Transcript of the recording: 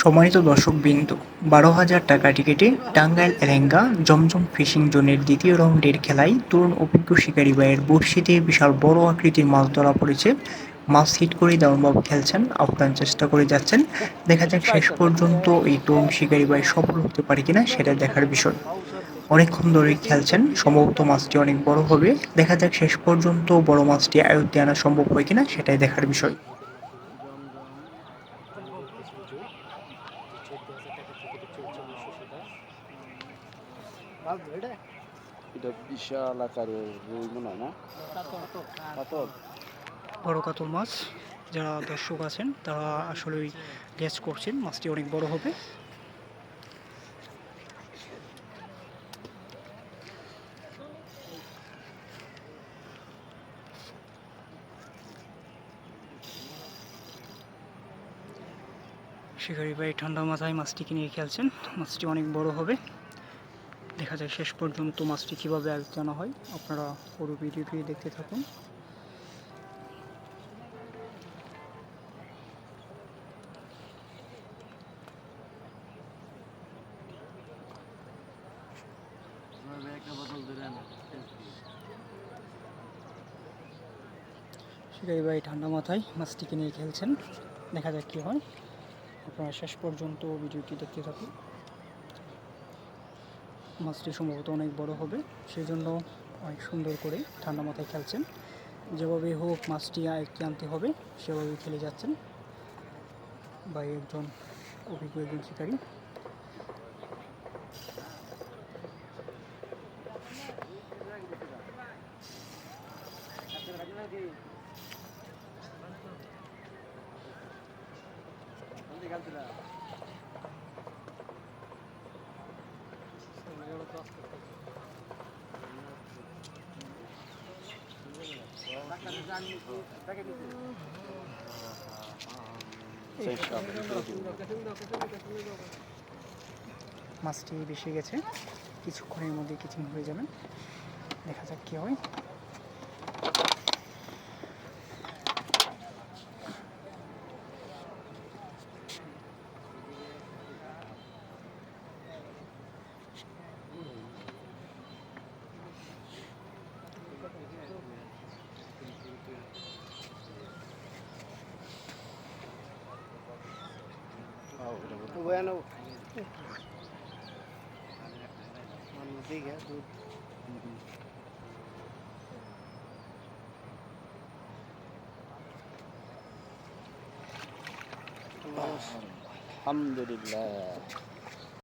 সম্মানিত দর্শকবৃন্দ, ১২,০০০ টাকা টিকিটে টাঙ্গাইল এলেঙ্গা জমজম ফিশিং জোনের দ্বিতীয় রাউন্ডের খেলায় তরুণ অভিজ্ঞ শিকারি ভাইয়ের বড়শিতে বিশাল বড় আকৃতির মাছ ধরা পড়েছে। মাছ হিট করে দারুণভাবে খেলছেন, আপ্রাণ চেষ্টা করে যাচ্ছেন। দেখা যাক শেষ পর্যন্ত এই তরুণ শিকারি ভাই সফল হতে পারে কিনা, সেটা দেখার বিষয়। অনেকক্ষণ ধরে খেলছেন, সম্ভবত মাছটি অনেক বড় হবে। দেখা যাক শেষ পর্যন্ত বড় মাছটি আয়ত্তে আনা সম্ভব হয় কিনা, সেটাই দেখার বিষয়। এটা বিশাল আকারের রুই মনে হয় না? কাতল। বড় কাতল মাছ। যারা দর্শক আছেন তারা আসলেই গেস করছেন মাছটি অনেক বড় হবে। শিকারি ভাই ঠান্ডা মাথায় মাছটিকে নিয়ে খেলছেন, মাছটি অনেক বড় হবে। দেখা যায় শেষ পর্যন্ত মাছটি কীভাবে আয়ত্তে আনা হয়, আপনারা পুরো ভিডিওটি দেখতে থাকুন। শিকারি ভাই ঠান্ডা মাথায় মাছটিকে নিয়ে খেলছেন, দেখা যাক কী হয়। আপনারা শেষ পর্যন্ত ভিডিওটি দেখতে থাকুন। মাছটি সম্ভবত অনেক বড় হবে, সেই জন্য অনেক সুন্দর করে ঠান্ডা মাথায় খেলছেন। যেভাবে হোক মাছটি আয়ত্তে আনতে হবে সেভাবেই খেলে যাচ্ছেন ভাই, একজন অভিজ্ঞ একজন শিকারী। মাছটি বেশি গেছে, কিছুক্ষণের মধ্যে কিচিং হয়ে যাবেন। দেখা যাক কী হয়। Bueno, sigue tú. Alhamdulillah.